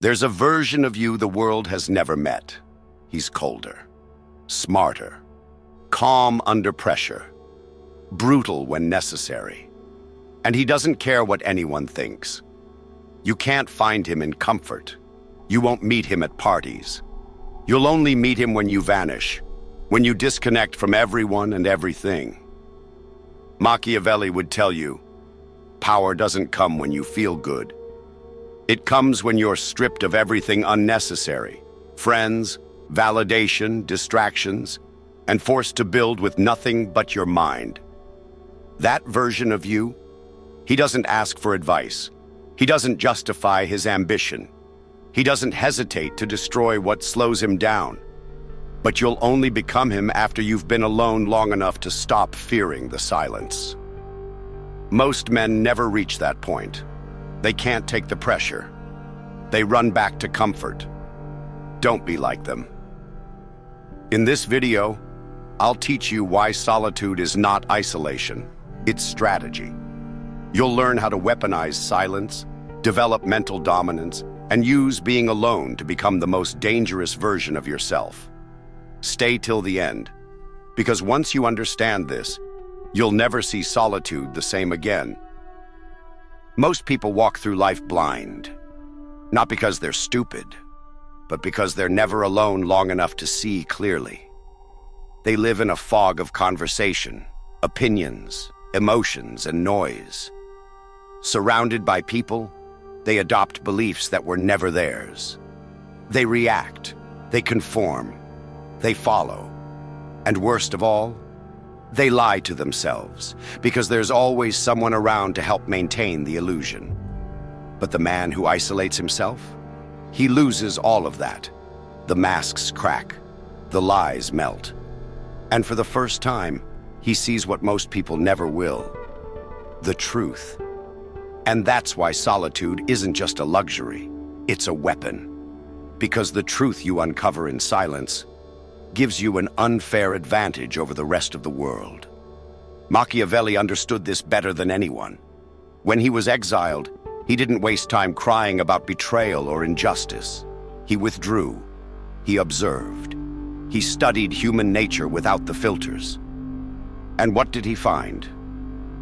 There's a version of you the world has never met. He's colder, smarter, calm under pressure, brutal when necessary. And he doesn't care what anyone thinks. You can't find him in comfort. You won't meet him at parties. You'll only meet him when you vanish, when you disconnect from everyone and everything. Machiavelli would tell you, power doesn't come when you feel good. It comes when you're stripped of everything unnecessary, friends, validation, distractions, and forced to build with nothing but your mind. That version of you, he doesn't ask for advice. He doesn't justify his ambition. He doesn't hesitate to destroy what slows him down. But you'll only become him after you've been alone long enough to stop fearing the silence. Most men never reach that point. They can't take the pressure. They run back to comfort. Don't be like them. In this video, I'll teach you why solitude is not isolation, it's strategy. You'll learn how to weaponize silence, develop mental dominance, and use being alone to become the most dangerous version of yourself. Stay till the end, because once you understand this, you'll never see solitude the same again. Most people walk through life blind, not because they're stupid, but because they're never alone long enough to see clearly. They live in a fog of conversation, opinions, emotions, and noise. Surrounded by people, they adopt beliefs that were never theirs. They react, they conform, they follow, and worst of all, they lie to themselves because there's always someone around to help maintain the illusion. But the man who isolates himself, he loses all of that. The masks crack, the lies melt, and for the first time, he sees what most people never will, the truth. And that's why solitude isn't just a luxury, it's a weapon. Because the truth you uncover in silence gives you an unfair advantage over the rest of the world. Machiavelli understood this better than anyone. When he was exiled, he didn't waste time crying about betrayal or injustice. He withdrew. He observed. He studied human nature without the filters. And what did he find?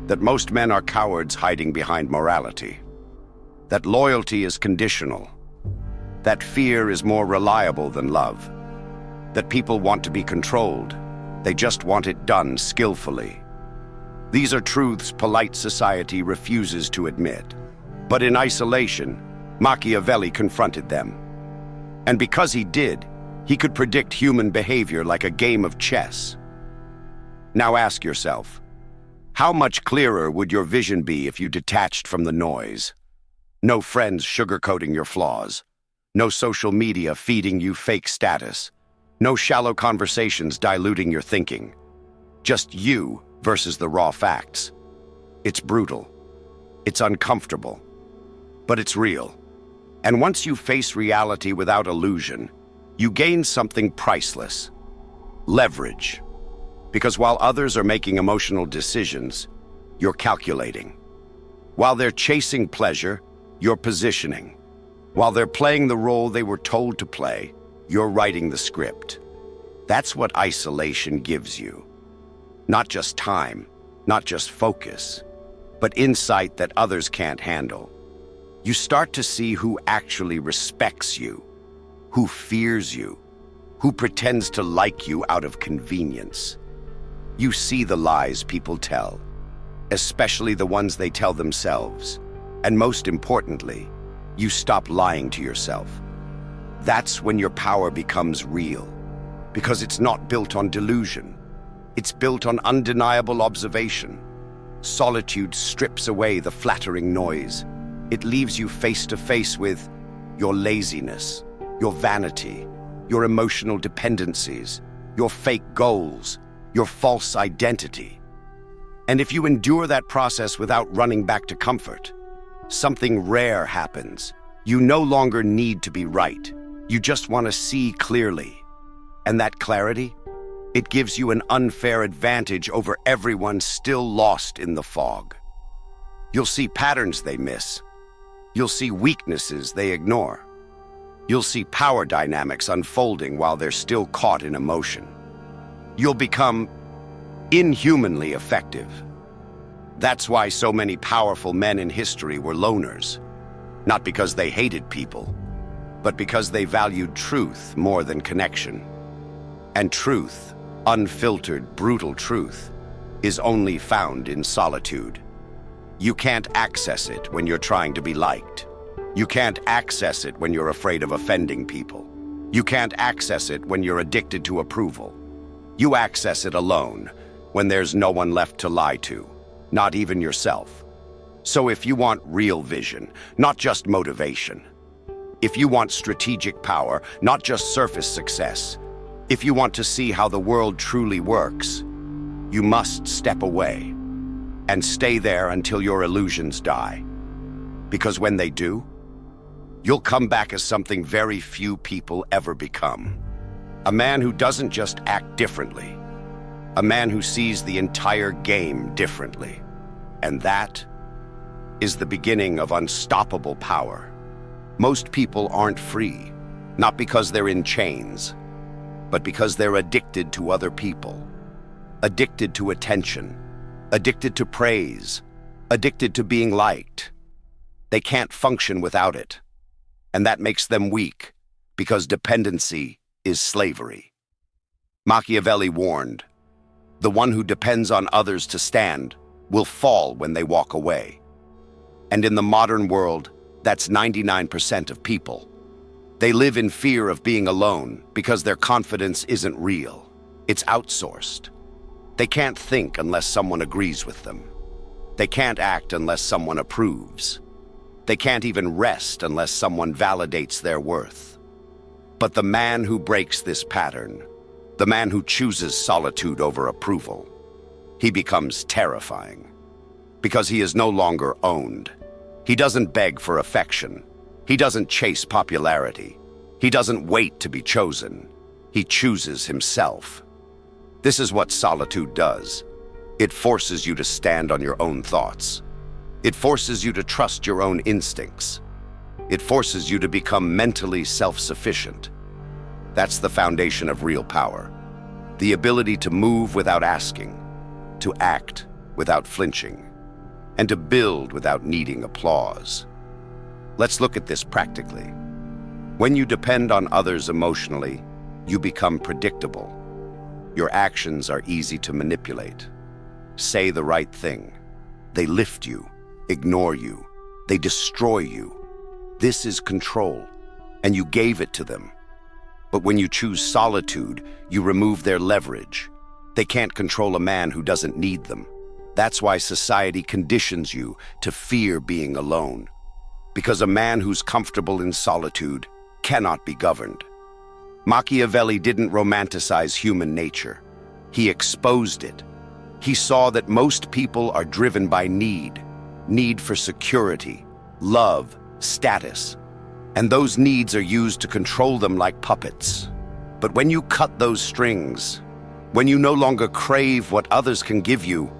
That most men are cowards hiding behind morality. That loyalty is conditional. That fear is more reliable than love. That people want to be controlled. They just want it done skillfully. These are truths polite society refuses to admit. But in isolation, Machiavelli confronted them. And because he did, he could predict human behavior like a game of chess. Now ask yourself, how much clearer would your vision be if you detached from the noise? No friends sugarcoating your flaws. No social media feeding you fake status. No shallow conversations diluting your thinking. Just you versus the raw facts. It's brutal. It's uncomfortable. But it's real. And once you face reality without illusion, you gain something priceless. Leverage. Because while others are making emotional decisions, you're calculating. While they're chasing pleasure, you're positioning. While they're playing the role they were told to play, you're writing the script. That's what isolation gives you. Not just time, not just focus, but insight that others can't handle. You start to see who actually respects you, who fears you, who pretends to like you out of convenience. You see the lies people tell, especially the ones they tell themselves. And most importantly, you stop lying to yourself. That's when your power becomes real, because it's not built on delusion. It's built on undeniable observation. Solitude strips away the flattering noise. It leaves you face to face with your laziness, your vanity, your emotional dependencies, your fake goals, your false identity. And if you endure that process without running back to comfort, something rare happens. You no longer need to be right. You just want to see clearly. And that clarity, it gives you an unfair advantage over everyone still lost in the fog. You'll see patterns they miss. You'll see weaknesses they ignore. You'll see power dynamics unfolding while they're still caught in emotion. You'll become inhumanly effective. That's why so many powerful men in history were loners. Not because they hated people, but because they valued truth more than connection. And truth, unfiltered, brutal truth, is only found in solitude. You can't access it when you're trying to be liked. You can't access it when you're afraid of offending people. You can't access it when you're addicted to approval. You access it alone when there's no one left to lie to, not even yourself. So if you want real vision, not just motivation, if you want strategic power, not just surface success, if you want to see how the world truly works, you must step away and stay there until your illusions die. Because when they do, you'll come back as something very few people ever become. A man who doesn't just act differently, a man who sees the entire game differently. And that is the beginning of unstoppable power. Most people aren't free, not because they're in chains, but because they're addicted to other people, addicted to attention, addicted to praise, addicted to being liked. They can't function without it, and that makes them weak, because dependency is slavery. Machiavelli warned, "The one who depends on others to stand will fall when they walk away." And in the modern world, that's 99% of people. They live in fear of being alone because their confidence isn't real. It's outsourced. They can't think unless someone agrees with them. They can't act unless someone approves. They can't even rest unless someone validates their worth. But the man who breaks this pattern, the man who chooses solitude over approval, he becomes terrifying. Because he is no longer owned. He doesn't beg for affection. He doesn't chase popularity. He doesn't wait to be chosen. He chooses himself. This is what solitude does. It forces you to stand on your own thoughts. It forces you to trust your own instincts. It forces you to become mentally self-sufficient. That's the foundation of real power. The ability to move without asking, to act without flinching, and to build without needing applause. Let's look at this practically. When you depend on others emotionally, you become predictable. Your actions are easy to manipulate. Say the right thing. They lift you, ignore you, they destroy you. This is control, and you gave it to them. But when you choose solitude, you remove their leverage. They can't control a man who doesn't need them. That's why society conditions you to fear being alone. Because a man who's comfortable in solitude cannot be governed. Machiavelli didn't romanticize human nature. He exposed it. He saw that most people are driven by need for security, love, status. And those needs are used to control them like puppets. But when you cut those strings, when you no longer crave what others can give you,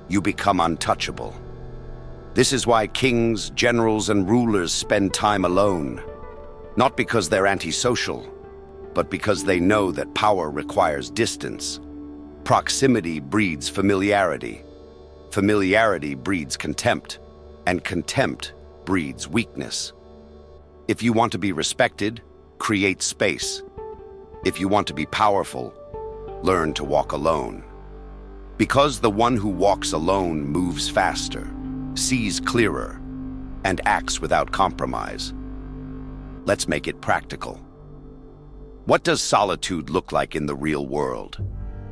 you become untouchable. This is why kings, generals, and rulers spend time alone. Not because they're antisocial, but because they know that power requires distance. Proximity breeds familiarity. Familiarity breeds contempt, and contempt breeds weakness. If you want to be respected, create space. If you want to be powerful, learn to walk alone. Because the one who walks alone moves faster, sees clearer, and acts without compromise. Let's make it practical. What does solitude look like in the real world?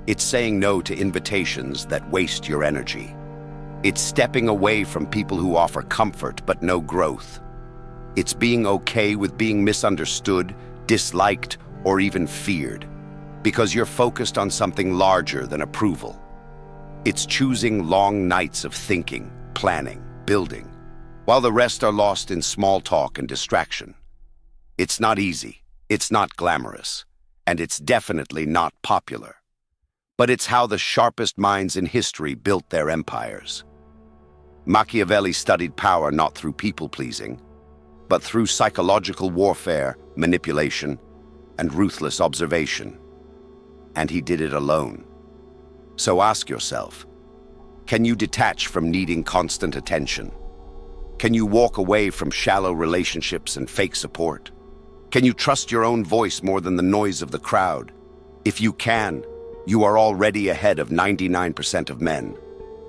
It's saying no to invitations that waste your energy. It's stepping away from people who offer comfort but no growth. It's being okay with being misunderstood, disliked, or even feared, because you're focused on something larger than approval. It's choosing long nights of thinking, planning, building, while the rest are lost in small talk and distraction. It's not easy, it's not glamorous, and it's definitely not popular. But it's how the sharpest minds in history built their empires. Machiavelli studied power not through people-pleasing, but through psychological warfare manipulation, and ruthless observation. And he did it alone. So ask yourself, can you detach from needing constant attention? Can you walk away from shallow relationships and fake support? Can you trust your own voice more than the noise of the crowd? If you can, you are already ahead of 99% of men.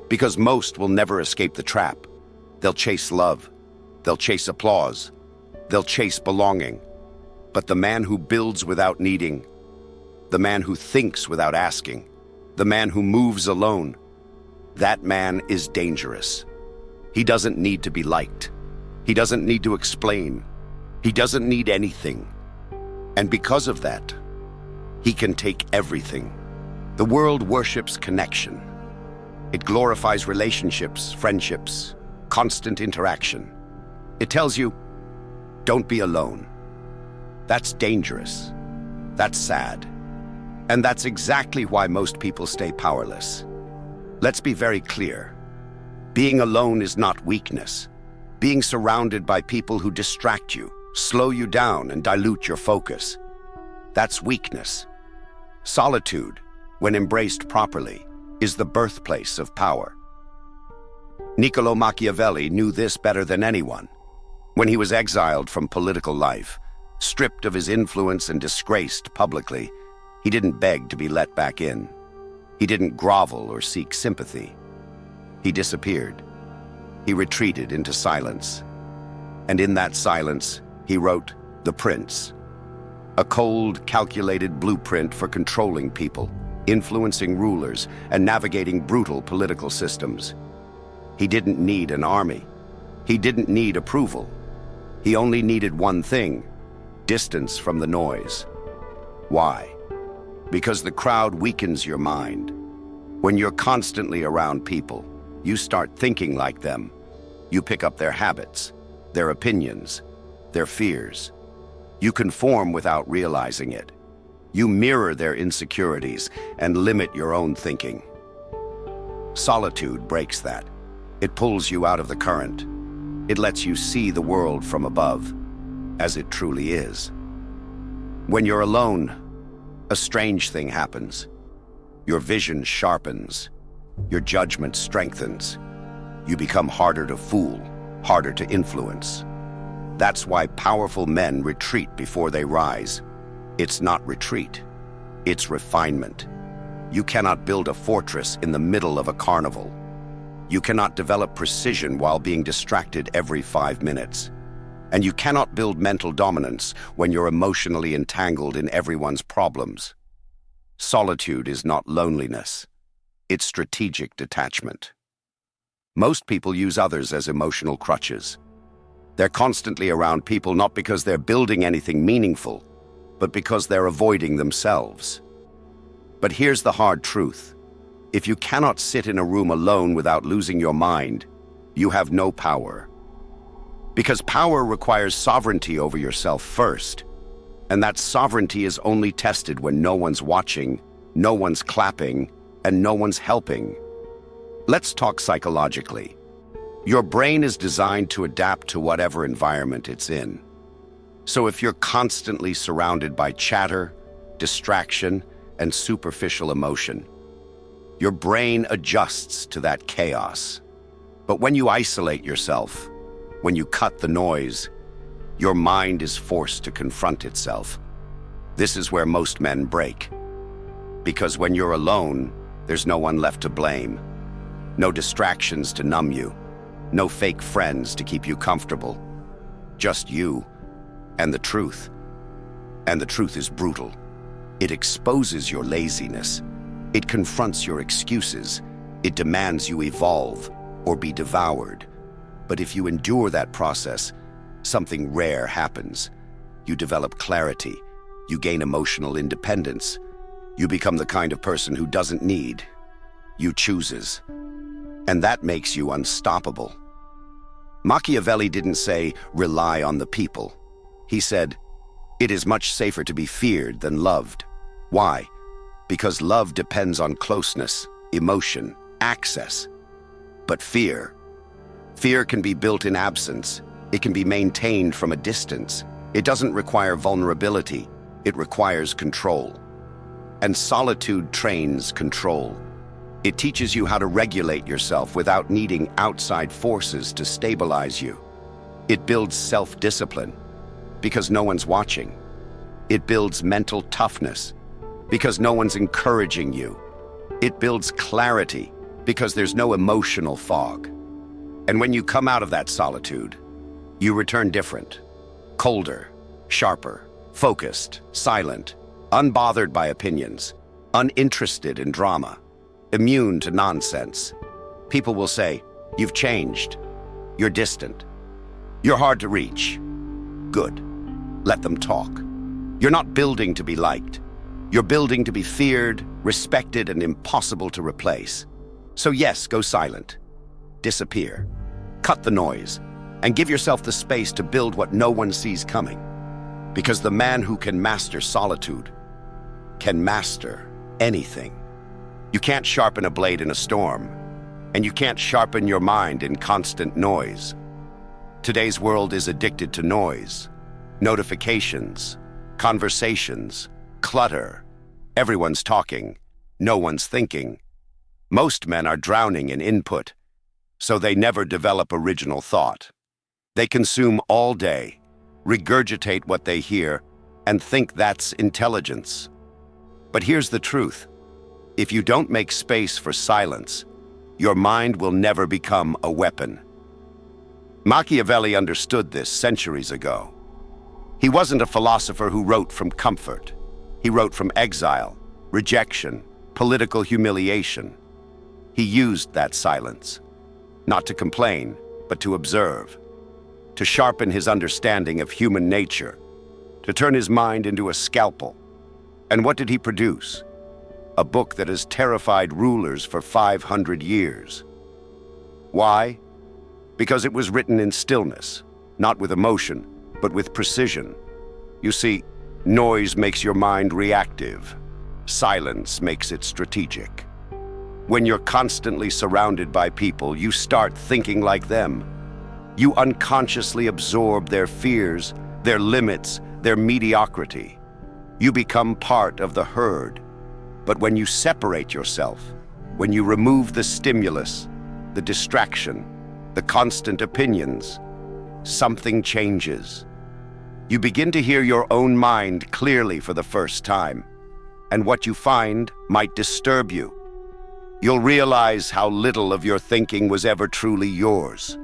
Because most will never escape the trap. They'll chase love. They'll chase applause. They'll chase belonging. But the man who builds without needing, the man who thinks without asking, the man who moves alone, that man is dangerous. He doesn't need to be liked. He doesn't need to explain. He doesn't need anything. And because of that, he can take everything. The world worships connection. It glorifies relationships, friendships, constant interaction. It tells you, don't be alone. That's dangerous. That's sad. And that's exactly why most people stay powerless. Let's be very clear. Being alone is not weakness. Being surrounded by people who distract you, slow you down, and dilute your focus, that's weakness. Solitude, when embraced properly, is the birthplace of power. Niccolo Machiavelli knew this better than anyone. When he was exiled from political life, stripped of his influence and disgraced publicly, he didn't beg to be let back in. He didn't grovel or seek sympathy. He disappeared. He retreated into silence. And in that silence, he wrote The Prince, a cold, calculated blueprint for controlling people, influencing rulers, and navigating brutal political systems. He didn't need an army. He didn't need approval. He only needed one thing: distance from the noise. Why? Because the crowd weakens your mind. When you're constantly around people, you start thinking like them. You pick up their habits, their opinions, their fears. You conform without realizing it. You mirror their insecurities and limit your own thinking. Solitude breaks that. It pulls you out of the current. It lets you see the world from above, as it truly is. When you're alone, a strange thing happens. Your vision sharpens. Your judgment strengthens. You become harder to fool, harder to influence. That's why powerful men retreat before they rise. It's not retreat. It's refinement. You cannot build a fortress in the middle of a carnival. You cannot develop precision while being distracted every 5 minutes. And you cannot build mental dominance when you're emotionally entangled in everyone's problems. Solitude is not loneliness. It's strategic detachment. Most people use others as emotional crutches. They're constantly around people not because they're building anything meaningful, but because they're avoiding themselves. But here's the hard truth. If you cannot sit in a room alone without losing your mind, you have no power. Because power requires sovereignty over yourself first. And that sovereignty is only tested when no one's watching, no one's clapping, and no one's helping. Let's talk psychologically. Your brain is designed to adapt to whatever environment it's in. So if you're constantly surrounded by chatter, distraction, and superficial emotion, your brain adjusts to that chaos. But when you isolate yourself, when you cut the noise, your mind is forced to confront itself. This is where most men break. Because when you're alone, there's no one left to blame. No distractions to numb you. No fake friends to keep you comfortable. Just you and the truth. And the truth is brutal. It exposes your laziness. It confronts your excuses. It demands you evolve or be devoured. But if you endure that process, something rare happens. You develop clarity. You gain emotional independence. You become the kind of person who doesn't need. You chooses. And that makes you unstoppable. Machiavelli didn't say, rely on the people. He said, it is much safer to be feared than loved. Why? Because love depends on closeness, emotion, access. But fear can be built in absence. It can be maintained from a distance. It doesn't require vulnerability, it requires control. And solitude trains control. It teaches you how to regulate yourself without needing outside forces to stabilize you. It builds self-discipline because no one's watching. It builds mental toughness because no one's encouraging you. It builds clarity because there's no emotional fog. And when you come out of that solitude, you return different, colder, sharper, focused, silent, unbothered by opinions, uninterested in drama, immune to nonsense. People will say, "You've changed. You're distant. You're hard to reach." Good. Let them talk. You're not building to be liked. You're building to be feared, respected, and impossible to replace. So yes, go silent. Disappear. Cut the noise, and give yourself the space to build what no one sees coming. Because the man who can master solitude can master anything. You can't sharpen a blade in a storm, and you can't sharpen your mind in constant noise. Today's world is addicted to noise, notifications, conversations, clutter. Everyone's talking, no one's thinking. Most men are drowning in input, so they never develop original thought. They consume all day, regurgitate what they hear, and think that's intelligence. But here's the truth. If you don't make space for silence, your mind will never become a weapon. Machiavelli understood this centuries ago. He wasn't a philosopher who wrote from comfort. He wrote from exile, rejection, political humiliation. He used that silence, not to complain, but to observe, to sharpen his understanding of human nature, to turn his mind into a scalpel. And what did he produce? A book that has terrified rulers for 500 years. Why? Because it was written in stillness, not with emotion, but with precision. You see, noise makes your mind reactive. Silence makes it strategic. When you're constantly surrounded by people, you start thinking like them. You unconsciously absorb their fears, their limits, their mediocrity. You become part of the herd. But when you separate yourself, when you remove the stimulus, the distraction, the constant opinions, something changes. You begin to hear your own mind clearly for the first time, and what you find might disturb you. You'll realize how little of your thinking was ever truly yours.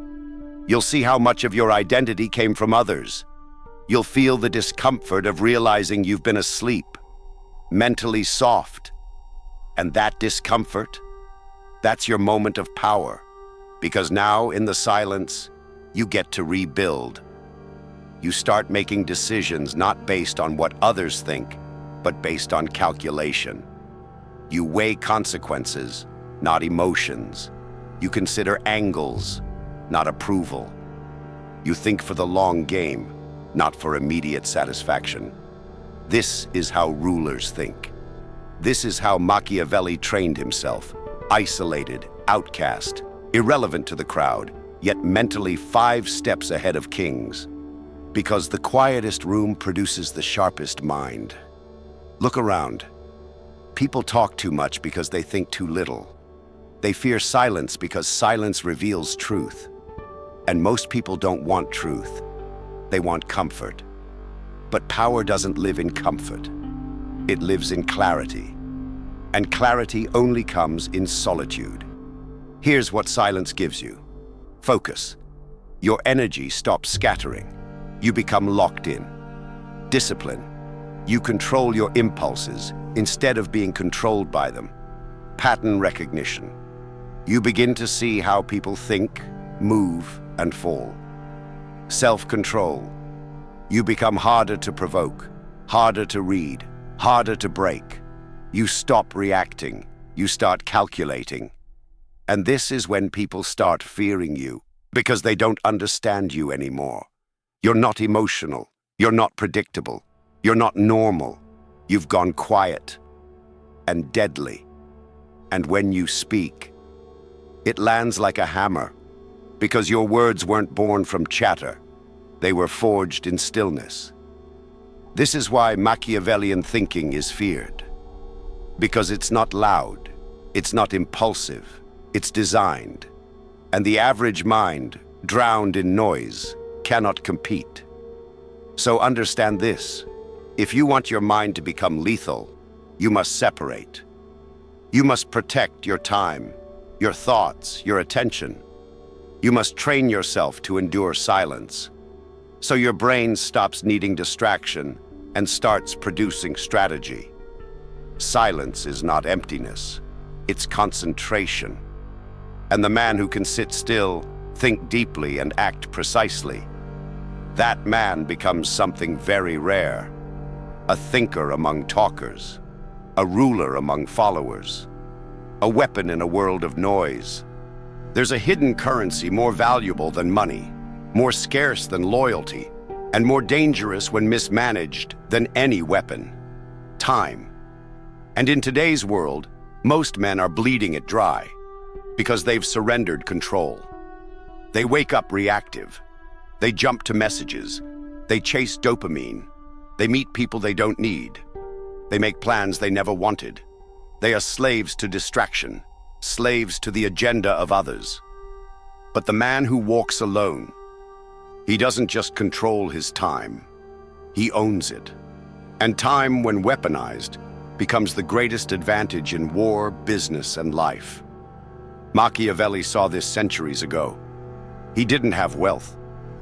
You'll see how much of your identity came from others. You'll feel the discomfort of realizing you've been asleep, mentally soft. And that discomfort, that's your moment of power. Because now, in the silence, you get to rebuild. You start making decisions not based on what others think, but based on calculation. You weigh consequences, not emotions. You consider angles, not approval. You think for the long game, not for immediate satisfaction. This is how rulers think. This is how Machiavelli trained himself, isolated, outcast, irrelevant to the crowd, yet mentally 5 steps ahead of kings. Because the quietest room produces the sharpest mind. Look around. People talk too much because they think too little. They fear silence because silence reveals truth. And most people don't want truth. They want comfort. But power doesn't live in comfort. It lives in clarity. And clarity only comes in solitude. Here's what silence gives you. Focus. Your energy stops scattering. You become locked in. Discipline. You control your impulses instead of being controlled by them. Pattern recognition. You begin to see how people think, move, and fall. Self-control. You become harder to provoke, harder to read, harder to break. You stop reacting. You start calculating. And this is when people start fearing you, because they don't understand you anymore. You're not emotional. You're not predictable. You're not normal. You've gone quiet and deadly. And when you speak, it lands like a hammer, because your words weren't born from chatter. They were forged in stillness. This is why Machiavellian thinking is feared. Because it's not loud, it's not impulsive, it's designed. And the average mind, drowned in noise, cannot compete. So understand this: if you want your mind to become lethal, you must separate. You must protect your time, your thoughts, your attention. You must train yourself to endure silence, so your brain stops needing distraction and starts producing strategy. Silence is not emptiness, it's concentration. And the man who can sit still, think deeply, and act precisely, that man becomes something very rare. A thinker among talkers, a ruler among followers, a weapon in a world of noise. There's a hidden currency more valuable than money, more scarce than loyalty, and more dangerous when mismanaged than any weapon: time. And in today's world, most men are bleeding it dry because they've surrendered control. They wake up reactive. They jump to messages. They chase dopamine. They meet people they don't need. They make plans they never wanted. They are slaves to distraction, slaves to the agenda of others. But the man who walks alone, he doesn't just control his time, he owns it. And time, when weaponized, becomes the greatest advantage in war, business, and life. Machiavelli saw this centuries ago. He didn't have wealth.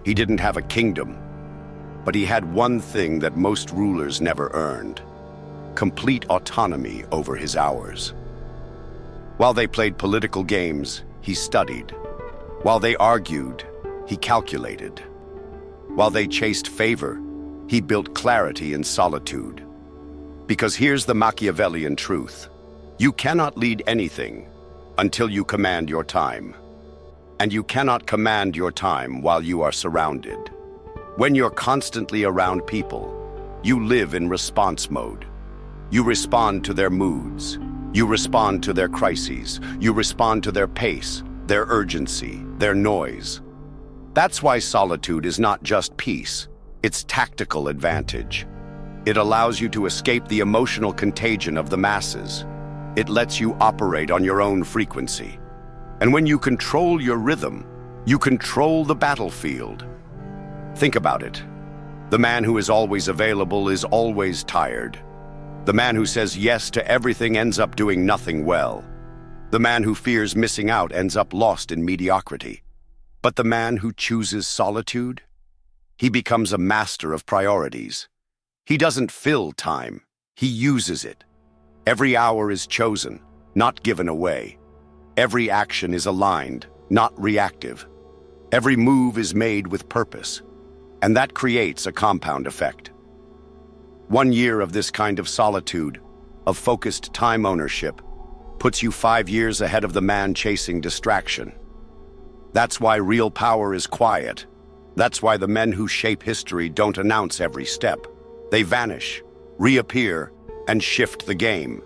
He didn't have a kingdom. But he had one thing that most rulers never earned: complete autonomy over his hours. While they played political games, he studied. While they argued, he calculated. While they chased favor, he built clarity in solitude. Because here's the Machiavellian truth: you cannot lead anything until you command your time. And you cannot command your time while you are surrounded. When you're constantly around people, you live in response mode. You respond to their moods. You respond to their crises. You respond to their pace, their urgency, their noise. That's why solitude is not just peace, it's tactical advantage. It allows you to escape the emotional contagion of the masses. It lets you operate on your own frequency. And when you control your rhythm, you control the battlefield. Think about it. The man who is always available is always tired. The man who says yes to everything ends up doing nothing well. The man who fears missing out ends up lost in mediocrity. But the man who chooses solitude, he becomes a master of priorities. He doesn't fill time, he uses it. Every hour is chosen, not given away. Every action is aligned, not reactive. Every move is made with purpose, and that creates a compound effect. 1 year of this kind of solitude, of focused time ownership, puts you 5 years ahead of the man chasing distraction. That's why real power is quiet. That's why the men who shape history don't announce every step. They vanish, reappear, and shift the game.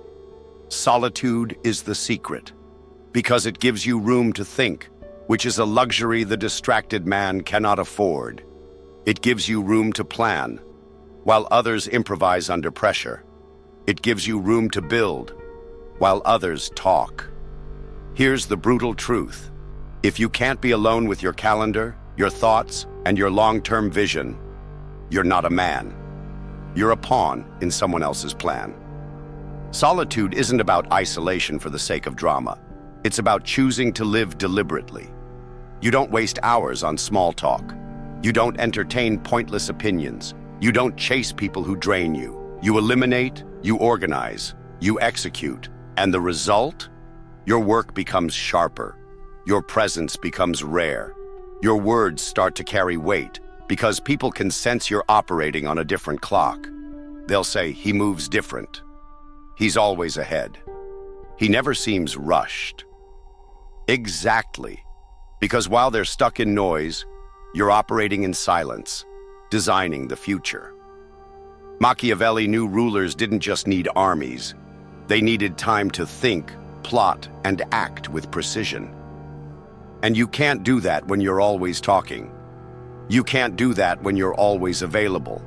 Solitude is the secret, because it gives you room to think, which is a luxury the distracted man cannot afford. It gives you room to plan, while others improvise under pressure. It gives you room to build, while others talk. Here's the brutal truth: if you can't be alone with your calendar, your thoughts, and your long-term vision, you're not a man. You're a pawn in someone else's plan. Solitude isn't about isolation for the sake of drama. It's about choosing to live deliberately. You don't waste hours on small talk. You don't entertain pointless opinions. You don't chase people who drain you. You eliminate, you organize, you execute. And the result? Your work becomes sharper. Your presence becomes rare. Your words start to carry weight because people can sense you're operating on a different clock. They'll say, he moves different. He's always ahead. He never seems rushed. Exactly. Because while they're stuck in noise, you're operating in silence, designing the future. Machiavelli knew rulers didn't just need armies. They needed time to think, plot, and act with precision. And you can't do that when you're always talking. You can't do that when you're always available.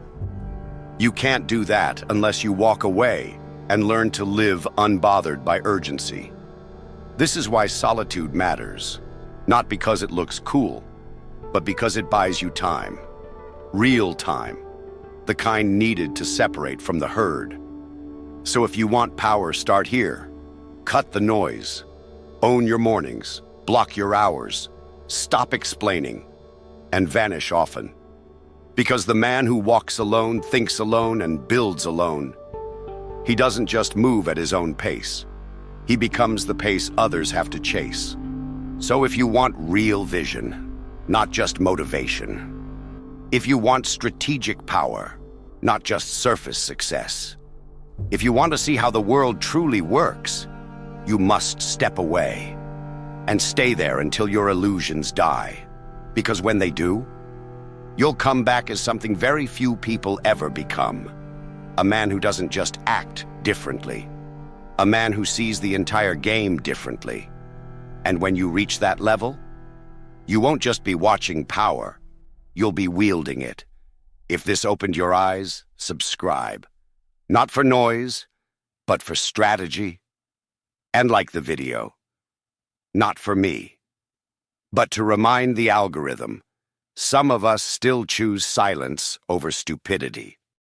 You can't do that unless you walk away and learn to live unbothered by urgency. This is why solitude matters, not because it looks cool, but because it buys you time. Real time, the kind needed to separate from the herd. So if you want power, start here. Cut the noise. Own your mornings. Block your hours. Stop explaining. And vanish often. Because the man who walks alone, thinks alone, and builds alone, he doesn't just move at his own pace. He becomes the pace others have to chase. So if you want real vision, not just motivation, if you want strategic power, not just surface success, if you want to see how the world truly works, you must step away and stay there until your illusions die. Because when they do, you'll come back as something very few people ever become. A man who doesn't just act differently. A man who sees the entire game differently. And when you reach that level, you won't just be watching power, you'll be wielding it. If this opened your eyes, subscribe. Not for noise, but for strategy. And like the video, not for me, but to remind the algorithm, some of us still choose silence over stupidity.